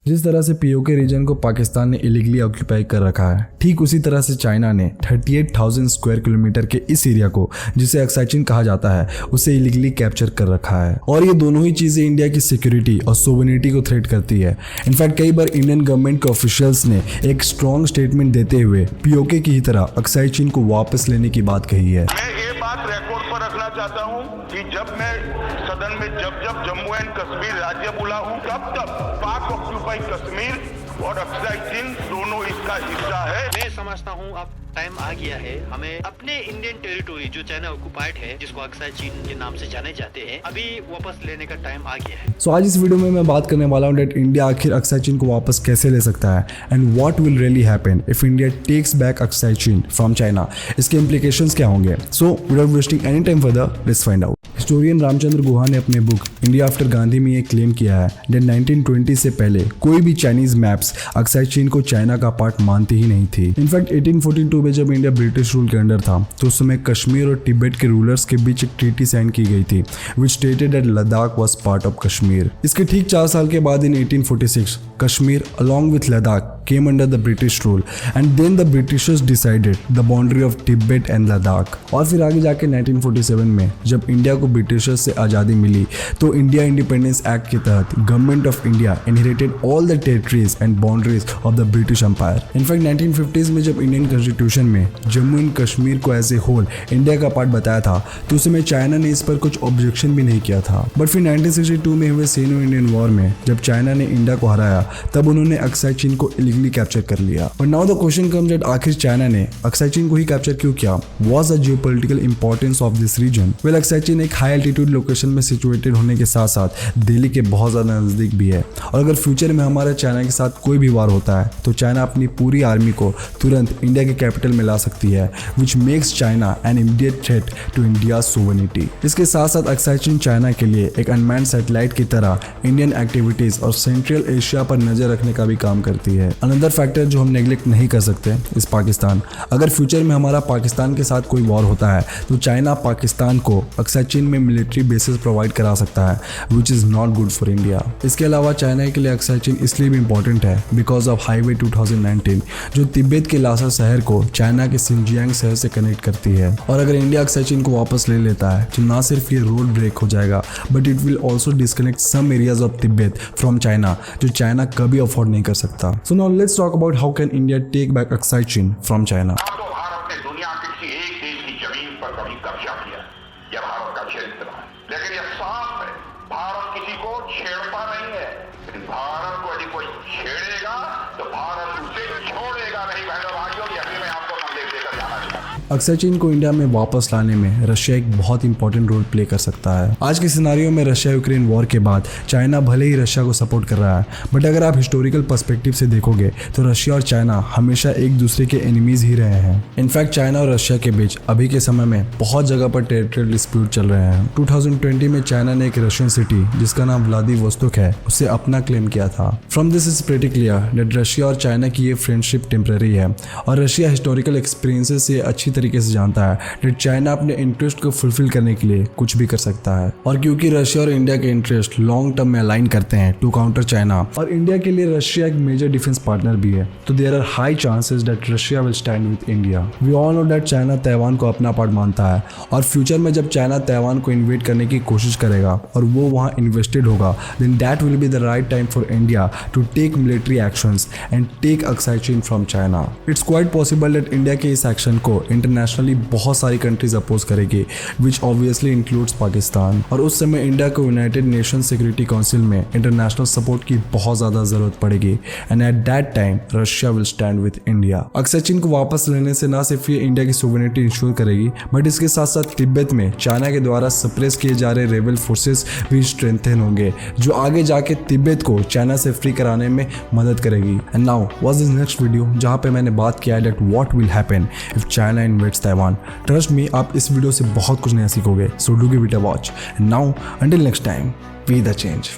जिस तरह से पीओके रीजन को पाकिस्तान ने इलीगली ऑक्यूपाई कर रखा है, ठीक उसी तरह से चाइना ने 38,000 स्क्वायर किलोमीटर के इस एरिया को, जिसे अक्साई चीन कहा जाता है, उसे इलीगली कैप्चर कर रखा है। और ये दोनों ही चीजें इंडिया की सिक्योरिटी और सोवरेनिटी को थ्रेट करती है। इनफैक्ट कई बार इंडियन गवर्नमेंट के ऑफिशियल्स ने एक स्ट्रॉन्ग स्टेटमेंट देते हुए पीओके की ही तरह अक्साई चीन को वापस लेने की बात कही है। मैं ये बात रिकॉर्ड पर रखना चाहता हूँ कि जब मैं सदन में जब जम्मू एंड कश्मीर राज्य बोला हूँ, तब पाक ऑक्यूपाई कश्मीर और अक्साई चीन दोनों इसका हिस्सा है। मैं समझता हूँ अब टाइम आ गया है हमें अपने इंडियन टेरिटोरी जो चाइना ऑक्युपाइड है, जिसको अक्साई चीन के नाम से जाने जाते हैं, अभी वापस लेने का टाइम आ गया है। सो आज इस वीडियो में मैं बात करने वाला हूँ डेट इंडिया आखिर अक्साई चीन को वापस कैसे ले सकता है and what will really happen if India takes back Aksai Chin from China. इसके इंप्लीकेशंस क्या होंगे। So without wasting any time further, let's find out. Historian Ramachandra Guha ने अपने बुक इंडिया आफ्टर गांधी में ये क्लेम किया है डेट 1920 से पहले कोई भी चाइनीज मैप्स अक्साई चीन को चाइना का पार्ट मानती ही नहीं थी। इनफैक्ट 1842 में जब इंडिया ब्रिटिश रूल के अंडर था तो उस समय कश्मीर और तिब्बत के रूलर्स के बीच एक ट्रीटी साइन की गई थी which stated that Ladakh was part of Kashmir. इसके ठीक 4 साल के बाद इन 1846 Kashmir along with Ladakh came under the British rule and then the Britishers decided the boundary of Tibet and Ladakh। और फिर आगे जाके 1947 में जब इंडिया को ब्रिटिशर्स से आज़ादी मिली तो इंडिया इंडिपेंडेंस एक्ट के तहत government of India inherited all the territories and boundaries of the British empire. In fact 1950s में जब इंडियन कॉन्स्टिट्यूशन में जम्मू एंड कश्मीर को एज ए होल इंडिया का पार्ट बताया था तो उस समय चाइना ने इस पर कुछ ऑब्जेक्शन भी नहीं किया था। बट फिर 1962 में हुए सिनो इंडियन वॉर में जब चाइना ने इंडिया को हराया तब उन्होंने अक्साई चीन को इलीगली कैप्चर कर लिया। But now the question comes that आखिर चाइना ने अक्साई चीन को ही कैप्चर क्यों किया। Was the geopolitical importance of this region. Well Aksai Chin एक हाई एल्टीट्यूड लोकेशन में सिचुएटेड होने के साथ साथ दिल्ली के बहुत ज्यादा नजदीक भी है और अगर फ्यूचर में हमारा चाइना के साथ कोई भी वार होता है तो चाइना अपनी पूरी आर्मी को तुरंत इंडिया के कैपिटल में ला सकती है which makes China an immediate threat to India sovereignty. इसके साथ साथ अक्साई चीन चाइना के लिए एक अनमैन्ड सैटेलाइट की तरह इंडियन एक्टिविटीज और सेंट्रल एशिया पर नजर रखने का भी काम करती है। अनदर फैक्टर जो हम नेग्लेक्ट नहीं कर सकते इस पाकिस्तान। अगर फ्यूचर में हमारा पाकिस्तान के साथ कोई वॉर होता है तो चाइना पाकिस्तान को अक्साई चीन में मिलिट्री बेसिस प्रोवाइड करा सकता है which is not good for India. इसके अलावा चाइना के लिए अक्साई चीन इसलिए भी इंपॉर्टेंट है बिकॉज ऑफ हाईवे 2019 जो तिब्बत के लासा शहर को चाइना के सिंजियांग शहर से कनेक्ट करती है। और अगर इंडिया अक्साई चीन को वापस ले लेता है तो ना सिर्फ ये रोड ब्रेक हो जाएगा but it will also disconnect some areas of Tibet from China जो चाइना कभी अफोर्ड नहीं कर सकता। So now let's talk about how can India take back Aksai Chin from China. तो भारत ने दुनिया के किसी एक देश की जमीन पर कभी कब्जा किया, यह भारत का क्षेत्र है। लेकिन यह साफ है भारत किसी को छेड़ता नहीं है। भारत को यदि कोई छेड़ेगा तो भारत उसे छोड़ेगा नहीं। बहनों भाइयों, यही मैं आपको संदेश देकर जाना चाहता हूं। अक्साई चीन को इंडिया में वापस लाने में रशिया एक बहुत इंपॉर्टेंट रोल प्ले कर सकता है। आज के सिनारियो में रशिया यूक्रेन वॉर के बाद चाइना भले ही रशिया को सपोर्ट कर रहा है बट अगर आप हिस्टोरिकल पर्सपेक्टिव से देखोगे तो रशिया और चाइना हमेशा एक दूसरे के एनिमीज ही रहे हैं। इनफैक्ट चाइना और रशिया के बीच अभी के समय में बहुत जगह पर टेरिटोरियल डिस्प्यूट चल रहे हैं। 2020 में चाइना ने एक रशियन सिटी जिसका नाम व्लादिवोस्तोक है उसे अपना क्लेम किया था। From this is pretty clear that Russia और चाइना की ये फ्रेंडशिप टेम्पररी है और रशिया हिस्टोरिकल एक्सपीरियंसेस से अच्छी तरीके से जानता है कि चाइना अपने इंटरेस्ट को फुलफिल करने के लिए कुछ भी कर सकता है। और क्योंकि रशिया और इंडिया के इंटरेस्ट लॉन्ग टर्म में अलाइन करते हैं टू काउंटर चाइना और इंडिया के लिए रशिया एक मेजर डिफेंस पार्टनर भी है तो there are high chances that Russia will stand with India. We all know that China Taiwan को अपना पार्ट मानता है और फ्यूचर में जब चाइना ताइवान को इन्वेड करने की कोशिश करेगा और वो वहां इन्वेस्टेड होगा then that will be the right time for India to take military actions and take Aksai Chin from China. It's quite possible that India के इस एक्शन को इंटरनेशनली बहुत सारी कंट्रीज अपोज करेगी विच ऑब्वियसली इंक्लूड्स पाकिस्तान और उस समय इंडिया को यूनाइटेड नेशन सिक्योरिटी काउंसिल में इंटरनेशनल सपोर्ट की बहुत ज्यादा जरूरत पड़ेगी and at that time Russia will stand with India. Aksai Chin को वापस लेने से ना सिर्फ ये इंडिया की सोवरेनिटी इंश्योर करेगी बट इसके साथ साथ तिब्बत में चाइना के द्वारा सप्रेस किए जा रहे रेबल फोर्सेस भी स्ट्रेंथन होंगे जो आगे जाके तिब्बत को चाइना से फ्री कराने में मदद करेगी। And now was this next video जहां पे मैंने बात किया है that what will happen if China invades Taiwan. Trust me, आप इस वीडियो से बहुत कुछ नया सीखोगे। So do give it a watch. And now until next time, be the change.